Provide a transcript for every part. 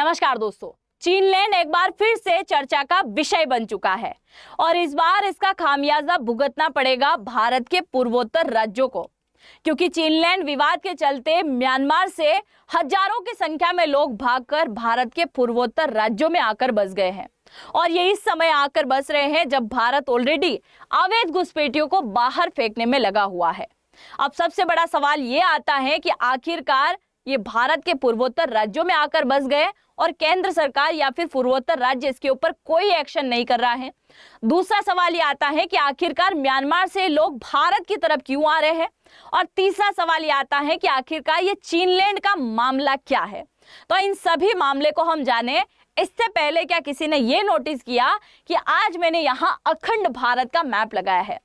नमस्कार दोस्तों, चीनलैंड एक बार फिर से चर्चा का विषय बन चुका है और इस बार इसका खामियाजा भुगतना पड़ेगा भारत के पूर्वोत्तर राज्यों को, क्योंकि चीनलैंड विवाद के चलते म्यांमार से हजारों की संख्या में लोग भागकर भारत के पूर्वोत्तर राज्यों में आकर बस गए हैं और ये इस समय आकर बस रहे हैं जब भारत ऑलरेडी अवैध घुसपैठियों को बाहर फेंकने में लगा हुआ है। अब सबसे बड़ा सवाल ये आता है कि आखिरकार ये भारत के पूर्वोत्तर राज्यों में आकर बस गए और केंद्र सरकार या फिर पूर्वोत्तर राज्य इसके ऊपर कोई एक्शन नहीं कर रहा है। दूसरा सवाल ये आता है कि आखिरकार म्यांमार से लोग भारत की तरफ क्यों आ रहे हैं, और तीसरा सवाल ये आता है कि आखिरकार ये चीनलैंड का मामला क्या है। तो इन सभी मामले को हम जाने इससे पहले क्या किसी ने ये नोटिस किया कि आज मैंने यहाँ अखंड भारत का मैप लगाया है।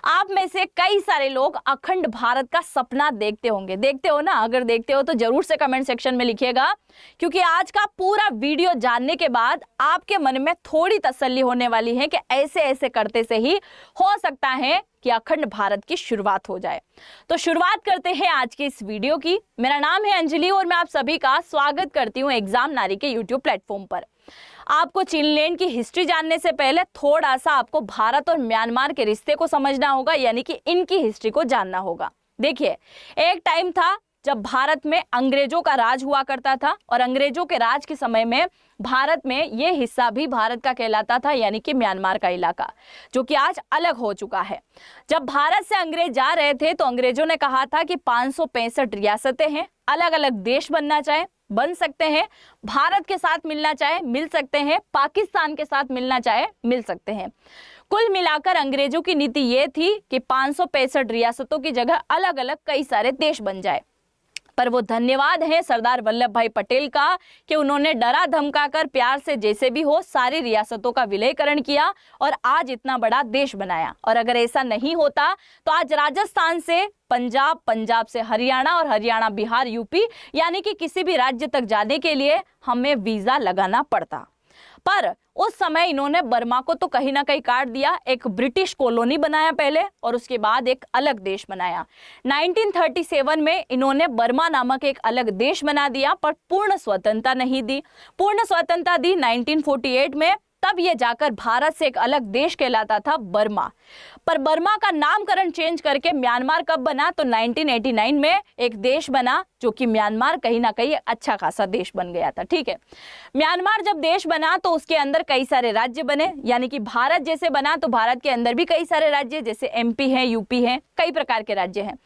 आप में से कई सारे लोग अखंड भारत का सपना देखते होंगे, देखते हो ना? अगर देखते हो तो जरूर से कमेंट सेक्शन में लिखिएगा, क्योंकि आज का पूरा वीडियो जानने के बाद आपके मन में थोड़ी तसल्ली होने वाली है कि ऐसे ऐसे करते से ही हो सकता है कि अखंड भारत की शुरुआत हो जाए। तो शुरुआत करते हैं आज की इस वीडियो की। मेरा नाम है अंजलि और मैं आप सभी का स्वागत करती हूँ एग्जाम नारी के यूट्यूब प्लेटफॉर्म पर। आपको चीनलैंड की हिस्ट्री जानने से पहले थोड़ा सा आपको भारत और म्यांमार के रिश्ते को समझना होगा, यानी कि इनकी हिस्ट्री को जानना होगा। देखिए, एक टाइम था जब भारत में अंग्रेजों का राज हुआ करता था और अंग्रेजों के राज के समय में भारत में ये हिस्सा भी भारत का कहलाता था, यानी कि म्यांमार का इलाका, जो कि आज अलग हो चुका है। जब भारत से अंग्रेज जा रहे थे तो अंग्रेजों ने कहा था कि 565 रियासतें हैं, अलग अलग देश बनना चाहे बन सकते हैं, भारत के साथ मिलना चाहे मिल सकते हैं, पाकिस्तान के साथ मिलना चाहे मिल सकते हैं। कुल मिलाकर अंग्रेजों की नीति ये थी कि 565 रियासतों की जगह अलग अलग कई सारे देश बन जाए। पर वो धन्यवाद है सरदार वल्लभ भाई पटेल का कि उन्होंने डरा धमकाकर प्यार से जैसे भी हो सारी रियासतों का विलयकरण किया और आज इतना बड़ा देश बनाया। और अगर ऐसा नहीं होता तो आज राजस्थान से पंजाब, पंजाब से हरियाणा और हरियाणा बिहार यूपी, यानी कि किसी भी राज्य तक जाने के लिए हमें वीजा लगाना पड़ता। पर उस समय इन्होंने बर्मा को तो कहीं ना कहीं काट दिया, एक ब्रिटिश कॉलोनी बनाया पहले और उसके बाद एक अलग देश बनाया। 1937 में इन्होंने बर्मा नामक एक अलग देश बना दिया, पर पूर्ण स्वतंत्रता नहीं दी। पूर्ण स्वतंत्रता दी 1948 में, तब ये जाकर भारत से एक अलग देश कहलाता था बर्मा। पर बर्मा का नामकरण चेंज करके म्यांमार कब बना? तो 1989 में एक देश बना, जो कि म्यांमार कहीं ना कहीं अच्छा खासा देश बन गया था। ठीक है, म्यांमार जब देश बना तो उसके अंदर कई सारे राज्य बने, यानी कि भारत जैसे बना तो भारत के अंदर भी कई सारे राज्य, जैसे एमपी है, यूपी है, कई प्रकार के राज्य हैं।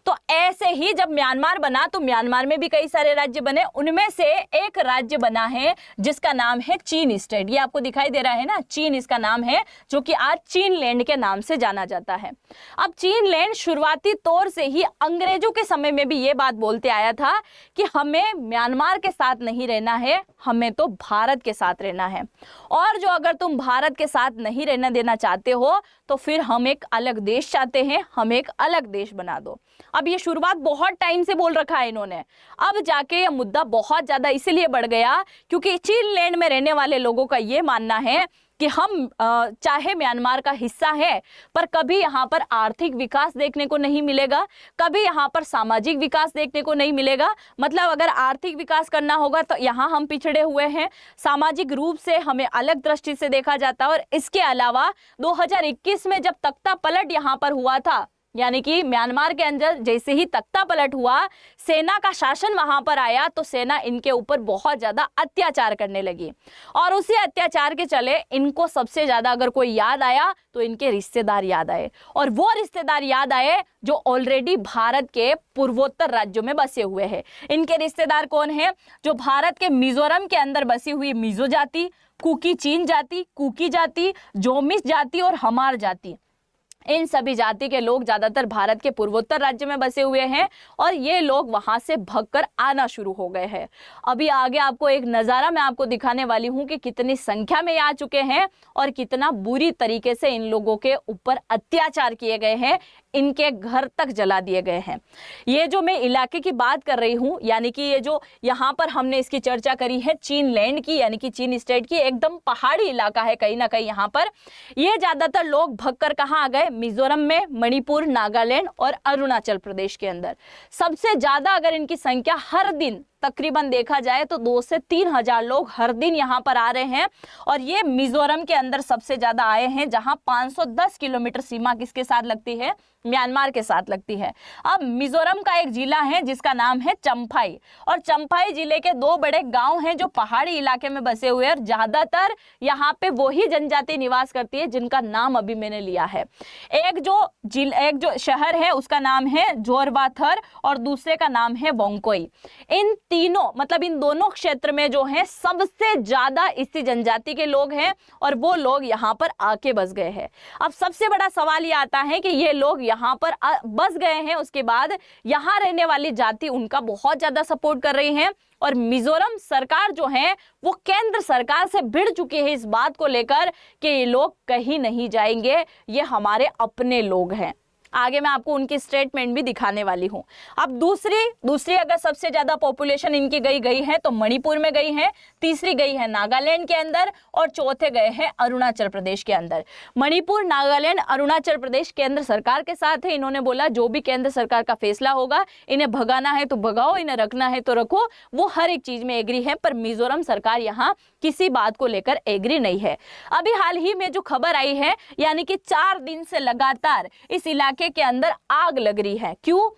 तो ऐसे ही जब म्यांमार बना तो म्यांमार में भी कई सारे राज्य बने। उनमें से एक राज्य बना है जिसका नाम है चीन स्टेट। ये आपको दिखाई दे रहा है ना, चीन इसका नाम है, जो कि आज चीनलैंड के नाम से जाना जाता है। अब चीनलैंड शुरुआती तौर से ही अंग्रेजों के समय में भी ये बात बोलते आया था कि हमें म्यांमार के साथ नहीं रहना है, हमें तो भारत के साथ रहना है, और जो अगर तुम भारत के साथ नहीं रहना देना चाहते हो तो फिर हम एक अलग देश चाहते हैं, हम एक अलग देश बना दो। अब ये शुरुआत बहुत टाइम से बोल रखा है इन्होंने, अब जाके ये मुद्दा बहुत ज्यादा इसलिए बढ़ गया क्योंकि चीनलैंड में रहने वाले लोगों का ये मानना है कि हम चाहे म्यांमार का हिस्सा है, पर कभी यहाँ पर आर्थिक विकास देखने को नहीं मिलेगा, कभी यहाँ पर सामाजिक विकास देखने को नहीं मिलेगा। मतलब अगर आर्थिक विकास करना होगा तो यहाँ हम पिछड़े हुए हैं, सामाजिक रूप से हमें अलग दृष्टि से देखा जाता है। और इसके अलावा 2021 में जब तख्ता पलट यहाँ पर हुआ था, यानी कि म्यांमार के अंदर जैसे ही तख्ता पलट हुआ, सेना का शासन वहां पर आया, तो सेना इनके ऊपर बहुत ज्यादा अत्याचार करने लगी और उसी अत्याचार के चले इनको सबसे ज्यादा अगर कोई याद आया तो इनके रिश्तेदार याद आए, और वो रिश्तेदार याद आए जो ऑलरेडी भारत के पूर्वोत्तर राज्यों में बसे हुए हैं। इनके रिश्तेदार कौन है? जो भारत के मिजोरम के अंदर बसी हुई मिजो जाति, कुकी चीन जाति, कुकी जाति, जोमिस जाति और हमार जाति, इन सभी जाति के लोग ज्यादातर भारत के पूर्वोत्तर राज्य में बसे हुए हैं और ये लोग वहां से भगकर आना शुरू हो गए हैं। अभी आगे आपको एक नज़ारा मैं आपको दिखाने वाली हूं कि कितनी संख्या में आ चुके हैं और कितना बुरी तरीके से इन लोगों के ऊपर अत्याचार किए गए हैं, इनके घर तक जला दिए गए हैं। ये जो मैं इलाके की बात कर रही हूँ, यानी कि ये जो यहाँ पर हमने इसकी चर्चा करी है चीनलैंड की, यानी कि चीन स्टेट की, एकदम पहाड़ी इलाका है कहीं ना कहीं। यहाँ पर ये ज्यादातर लोग भगकर कहाँ आ गए? मिजोरम में, मणिपुर, नागालैंड और अरुणाचल प्रदेश के अंदर सबसे ज्यादा अगर इनकी संख्या हर दिन तकरीबन देखा जाए तो 2 से 3 हजार लोग हर दिन यहाँ पर आ रहे हैं। और ये मिजोरम के अंदर सबसे ज्यादा आए हैं, जहां 510 किलोमीटर सीमा किसके साथ लगती है, म्यांमार के साथ लगती है। अब मिजोरम का एक जिला है जिसका नाम है चंफाई, और चंफाई जिले के 2 बड़े गांव हैं जो पहाड़ी इलाके में बसे हुए हैं, और ज्यादातर यहाँ पे वही जनजाति निवास करती है जिनका नाम अभी मैंने लिया है। एक जो शहर है उसका नाम है जोरबाथर और दूसरे का नाम है बोंगकोई। इन दोनों क्षेत्र में जो है सबसे ज्यादा इसी जनजाति के लोग हैं, और वो लोग यहाँ पर आके बस गए हैं। अब सबसे बड़ा सवाल ये आता है कि ये लोग यहाँ पर बस गए हैं, उसके बाद यहाँ रहने वाली जाति उनका बहुत ज्यादा सपोर्ट कर रही है, और मिजोरम सरकार जो है वो केंद्र सरकार से भिड़ चुकी है इस बात को लेकर कि ये लोग कहीं नहीं जाएंगे, ये हमारे अपने लोग हैं। आगे मैं आपको उनकी स्टेटमेंट भी दिखाने वाली हूं। अब दूसरी अगर सबसे ज्यादा पॉपुलेशन इनकी गई है तो मणिपुर में गई है, तीसरी गई है नागालैंड के अंदर, और चौथे गए हैं अरुणाचल प्रदेश के अंदर। मणिपुर, नागालैंड, अरुणाचल प्रदेश केंद्र सरकार के साथ है। इन्होंने बोला जो भी केंद्र सरकार का फैसला होगा, इन्हें भगाना है तो भगाओ, इन्हें रखना है तो रखो, वो हर एक चीज में एग्री है। पर मिजोरम सरकार यहाँ किसी बात को लेकर एग्री नहीं है। अभी हाल ही में जो खबर आई है, यानी कि 4 दिन से लगातार इस इलाके के अंदर आग लग रही है। क्यों?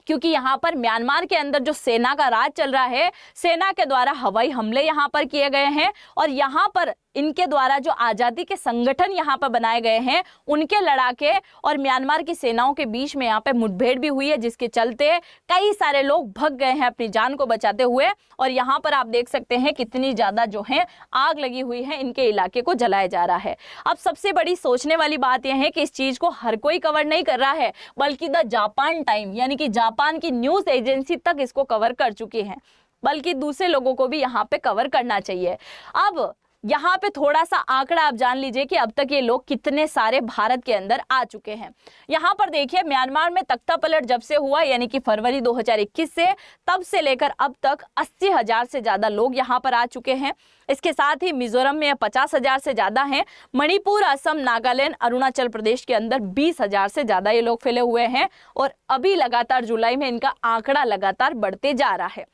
क्योंकि यहाँ पर म्यांमार के अंदर जो सेना का राज चल रहा है, सेना के द्वारा हवाई हमले यहाँ पर किए गए हैं, और यहाँ पर इनके द्वारा जो आज़ादी के संगठन यहाँ पर बनाए गए हैं उनके लड़ाके और म्यांमार की सेनाओं के बीच में यहाँ पे मुठभेड़ भी हुई है, जिसके चलते कई सारे लोग भग गए हैं अपनी जान को बचाते हुए। और यहाँ पर आप देख सकते हैं कितनी ज़्यादा जो है आग लगी हुई है, इनके इलाके को जलाया जा रहा है। अब सबसे बड़ी सोचने वाली बात यह है कि इस चीज़ को हर कोई कवर नहीं कर रहा है, बल्कि द जापान टाइम यानी कि जापान की न्यूज़ एजेंसी तक इसको कवर कर चुकी है, बल्कि दूसरे लोगों को भी यहाँ पे कवर करना चाहिए। अब यहाँ पे थोड़ा सा आंकड़ा आप जान लीजिए कि अब तक ये लोग कितने सारे भारत के अंदर आ चुके हैं। यहाँ पर देखिए, म्यांमार में तख्ता पलट जब से हुआ, यानी कि फरवरी 2021 से, तब से लेकर अब तक 80,000 से ज्यादा लोग यहाँ पर आ चुके हैं। इसके साथ ही मिजोरम में 50,000 से ज्यादा हैं। मणिपुर, असम, नागालैंड, अरुणाचल प्रदेश के अंदर 20,000 से ज्यादा ये लोग फैले हुए हैं, और अभी लगातार जुलाई में इनका आंकड़ा लगातार बढ़ते जा रहा है।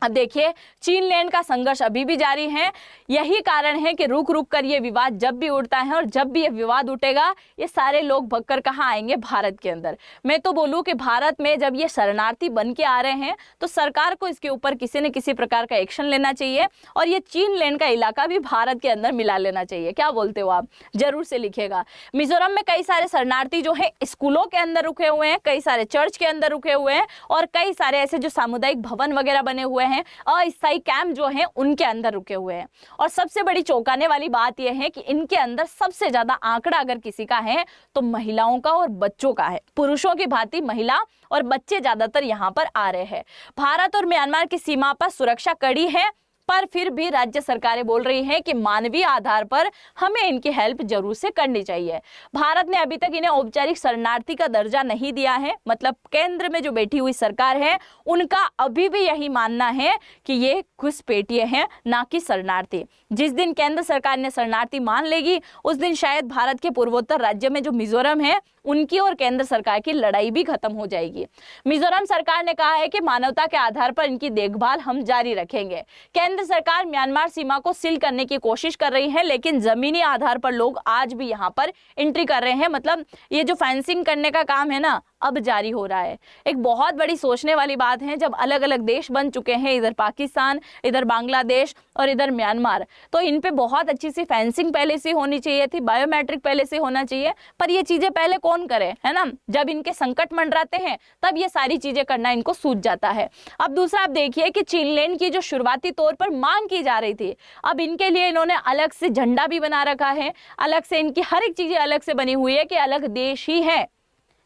अब देखिए, चीन लैंड का संघर्ष अभी भी जारी है। यही कारण है कि रुक रुक कर ये विवाद जब भी उठता है, और जब भी ये विवाद उठेगा ये सारे लोग भगकर कहाँ आएंगे, भारत के अंदर। मैं तो बोलूँ कि भारत में जब ये शरणार्थी बन के आ रहे हैं तो सरकार को इसके ऊपर किसी न किसी प्रकार का एक्शन लेना चाहिए, और ये चीन लैंड का इलाका भी भारत के अंदर मिला लेना चाहिए। क्या बोलते हो आप? जरूर से लिखेगा। मिजोरम में कई सारे शरणार्थी जो है स्कूलों के अंदर रुके हुए हैं, कई सारे चर्च के अंदर रुके हुए हैं, और कई सारे ऐसे जो सामुदायिक भवन वगैरह बने हुए हैं, अस्थायी कैंप जो हैं उनके अंदर रुके हुए हैं। और सबसे बड़ी चौंकाने वाली बात यह है कि इनके अंदर सबसे ज्यादा आंकड़ा अगर किसी का है तो महिलाओं का और बच्चों का है। पुरुषों की भांति महिला और बच्चे ज्यादातर यहाँ पर आ रहे हैं। भारत और म्यांमार की सीमा पर सुरक्षा कड़ी है, पर फिर भी राज्य सरकारें बोल रही हैं कि मानवीय आधार पर हमें इनकी हेल्प जरूर से करनी चाहिए। भारत ने अभी तक इन्हें औपचारिक शरणार्थी का दर्जा नहीं दिया है, मतलब केंद्र में जो बैठी हुई सरकार है उनका अभी भी यही मानना है कि ये घुसपैठिए हैं, ना कि शरणार्थी। जिस दिन केंद्र सरकार ने शरणार्थी मान लेगी उस दिन शायद भारत के पूर्वोत्तर राज्य में जो मिजोरम है उनकी और केंद्र सरकार की लड़ाई भी खत्म हो जाएगी। मिजोरम सरकार ने कहा है कि मानवता के आधार पर इनकी देखभाल हम जारी रखेंगे। केंद्र सरकार म्यांमार सीमा को सील करने की कोशिश कर रही है, लेकिन जमीनी आधार पर लोग आज भी यहाँ पर एंट्री कर रहे हैं। मतलब ये जो फेंसिंग करने का काम है ना, अब जारी हो रहा है। एक बहुत बड़ी सोचने वाली बात है, जब अलग अलग देश बन चुके हैं, इधर पाकिस्तान, इधर बांग्लादेश और इधर म्यांमार, तो इन पे बहुत अच्छी सी फेंसिंग पहले से होनी चाहिए थी, बायोमेट्रिक पहले से होना चाहिए। पर ये चीजें पहले कौन करे, है ना? जब इनके संकट मंडराते हैं तब ये सारी चीजें करना इनको सूझ जाता है। अब दूसरा आप देखिए कि चीन लैंड की जो शुरुआती तौर पर मांग की जा रही थी, अब इनके लिए इन्होंने अलग से झंडा भी बना रखा है, अलग से इनकी हर एक चीजें अलग से बनी हुई है कि अलग देश ही है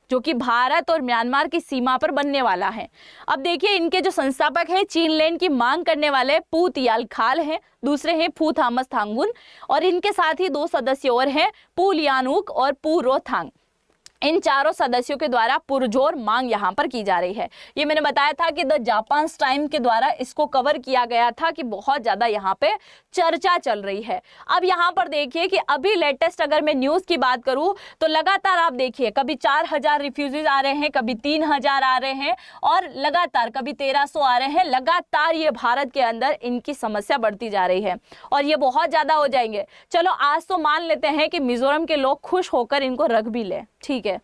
जो कि भारत और म्यांमार की सीमा पर बनने वाला है। अब देखिए, इनके जो संस्थापक हैं चीन लैंड की मांग करने वाले पू तियाल खाल हैं, दूसरे हैं फू थॉमस थांगुन, और इनके साथ ही 2 सदस्य और हैं, पू लियानुक और पू रोथांग। इन चारों सदस्यों के द्वारा पुरजोर मांग यहां पर की जा रही है। ये मैंने बताया था कि द जापान टाइम के द्वारा इसको कवर किया गया था कि बहुत ज्यादा यहां पे चर्चा चल रही है। अब यहां पर देखिए कि अभी लेटेस्ट अगर मैं न्यूज की बात करूं तो लगातार आप देखिए कभी 4000 रिफ्यूजीज आ रहे हैं, कभी 3000 आ रहे हैं और लगातार कभी 1300 आ रहे हैं। लगातार ये भारत के अंदर इनकी समस्या बढ़ती जा रही है और ये बहुत ज्यादा हो जाएंगे। चलो आज तो मान लेते हैं कि मिजोरम के लोग खुश होकर इनको रख भी ले, ठीक है।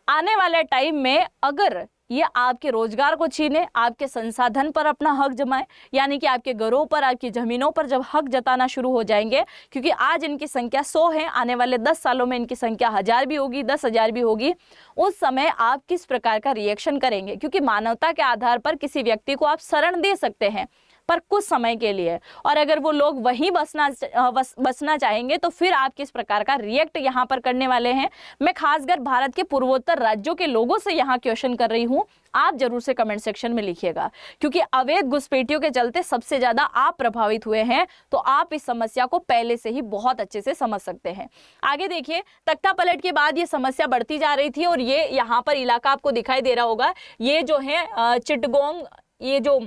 आने वाले टाइम में अगर ये आपके रोजगार को छीने, आपके संसाधन पर अपना हक जमाए, यानी कि आपके घरों पर, आपकी जमीनों पर जब हक जताना शुरू हो जाएंगे, क्योंकि आज इनकी संख्या 100 है, आने वाले 10 सालों में इनकी संख्या 1000 भी होगी, 10,000 भी होगी, उस समय आप किस प्रकार का रिएक्शन करेंगे? क्योंकि मानवता के आधार पर किसी व्यक्ति को आप शरण दे सकते हैं पर कुछ समय के लिए, और अगर वो लोग वहीं बसना चाहेंगे तो फिर आप किस प्रकार का रिएक्ट यहाँ पर करने वाले हैं? मैं खासकर भारत के पूर्वोत्तर राज्यों के लोगों से यहाँ क्वेश्चन कर रही हूँ। आप जरूर से कमेंट सेक्शन में लिखिएगा, क्योंकि अवैध घुसपैठियों के चलते सबसे ज्यादा आप प्रभावित हुए हैं, तो आप इस समस्या को पहले से ही बहुत अच्छे से समझ सकते हैं। आगे देखिए, तख्ता पलट के बाद ये समस्या बढ़ती जा रही थी और ये यहाँ पर इलाका आपको दिखाई दे रहा होगा, ये जो है चिटगोंग, ये जो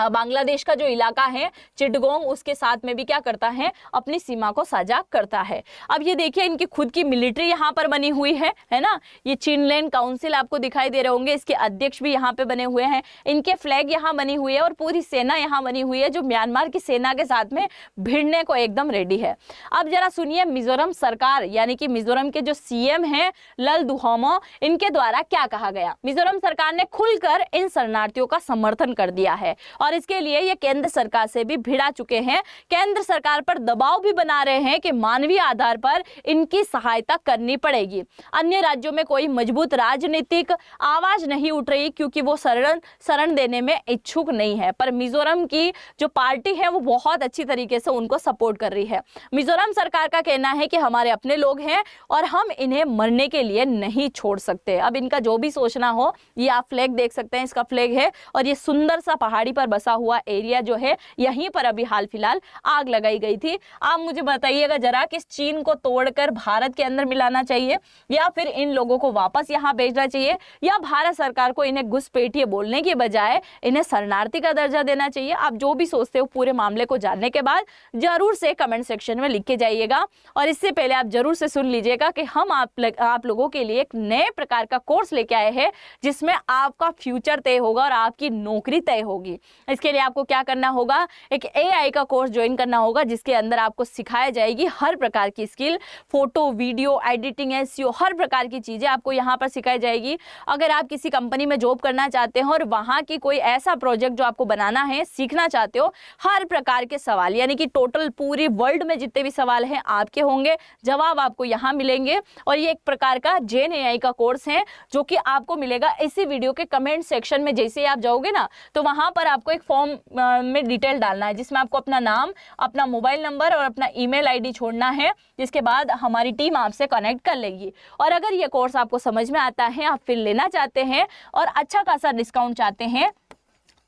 बांग्लादेश का जो इलाका है चिटगोंग, उसके साथ में भी क्या करता है, अपनी सीमा को साझा करता है। अब ये देखिए इनकी खुद की मिलिट्री यहाँ पर बनी हुई है ना। ये चीनलैंड काउंसिल आपको दिखाई दे रहे होंगे, इसके अध्यक्ष भी यहाँ पे बने हुए हैं, इनके फ्लैग यहाँ बनी हुई है और पूरी सेना यहाँ बनी हुई है जो म्यांमार की सेना के साथ में भिड़ने को एकदम रेडी है। अब जरा सुनिए मिजोरम सरकार यानी कि मिजोरम के जो सीएम है ललदुहोमा, इनके द्वारा क्या कहा गया। मिजोरम सरकार ने खुलकर इन शरणार्थियों का समर्थन कर दिया है और इसके लिए ये केंद्र सरकार से भी भिड़ा चुके हैं। केंद्र सरकार पर दबाव भी बना रहे हैं कि मानवीय आधार पर इनकी सहायता करनी पड़ेगी। अन्य राज्यों में कोई मजबूत राजनीतिक आवाज नहीं उठ रही क्योंकि वो शरण देने में इच्छुक नहीं है, पर मिजोरम की जो पार्टी है वो बहुत अच्छी तरीके से उनको सपोर्ट कर रही है। मिजोरम सरकार का कहना है कि हमारे अपने लोग हैं और हम इन्हें मरने के लिए नहीं छोड़ सकते। अब इनका जो भी सोचना हो, ये आप फ्लैग देख सकते हैं, इसका फ्लैग है और ये सुंदर सा पहाड़ी पर बसा हुआ एरिया जो है, यहीं पर अभी हाल फिलहाल आग लगाई गई थी। आप मुझे बताइएगा जरा कि चीन को तोड़कर भारत के अंदर मिलाना चाहिए या फिर इन लोगों को वापस यहाँ भेजना चाहिए, या भारत सरकार को इन्हें घुसपैठिए बोलने के बजाय इन्हें शरणार्थी का दर्जा देना चाहिए। आप जो भी सोचते हो पूरे मामले को जानने के बाद जरूर से कमेंट सेक्शन में लिख के जाइएगा। और इससे पहले आप जरूर से सुन लीजिएगा कि हम आप लोगों के लिए एक नए प्रकार का कोर्स लेके आए हैं जिसमें आपका फ्यूचर तय होगा और आपकी नौकरी तय होगी। इसके लिए आपको क्या करना होगा, एक एआई का कोर्स ज्वाइन करना होगा जिसके अंदर आपको सिखाया जाएगी हर प्रकार की skill, photo video editing, SEO, हर प्रकार की चीजें आपको यहाँ पर सिखाई जाएगी। अगर आप किसी कंपनी में जॉब करना चाहते हो और वहां की कोई ऐसा प्रोजेक्ट जो आपको बनाना है, सीखना चाहते हो, हर प्रकार के सवाल यानी कि टोटल पूरी वर्ल्ड में जितने भी सवाल हैं आपके होंगे, जवाब आपको यहाँ मिलेंगे। और ये एक प्रकार का जेन एआई का कोर्स है जो कि आपको मिलेगा इसी वीडियो के कमेंट सेक्शन में। जैसे ही आप जाओगे ना तो वहां पर आपको एक फॉर्म में डिटेल डालना है जिसमें आपको अपना नाम, अपना मोबाइल नंबर और अपना ईमेल आईडी छोड़ना है, जिसके बाद हमारी टीम आपसे कनेक्ट कर लेगी। और अगर ये कोर्स आपको समझ में आता है, आप फिर लेना चाहते हैं और अच्छा खासा डिस्काउंट चाहते हैं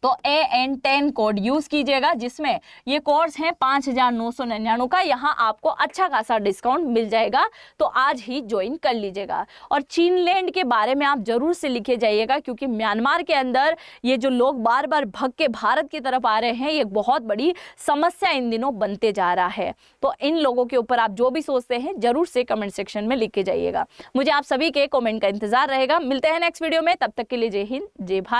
तो AN10 कोड यूज कीजिएगा, जिसमें ये कोर्स है 5,999 का। यहाँ आपको अच्छा खासा डिस्काउंट मिल जाएगा, तो आज ही ज्वाइन कर लीजिएगा। और चीनलैंड के बारे में आप जरूर से लिखे जाइएगा क्योंकि म्यांमार के अंदर ये जो लोग बार बार भग के भारत की तरफ आ रहे हैं, ये बहुत बड़ी समस्या इन दिनों बनते जा रहा है। तो इन लोगों के ऊपर आप जो भी सोचते हैं जरूर से कमेंट सेक्शन में लिख के जाइएगा। मुझे आप सभी के कॉमेंट का इंतजार रहेगा। मिलते हैं नेक्स्ट वीडियो में, तब तक के लिए जय हिंद जय भारत।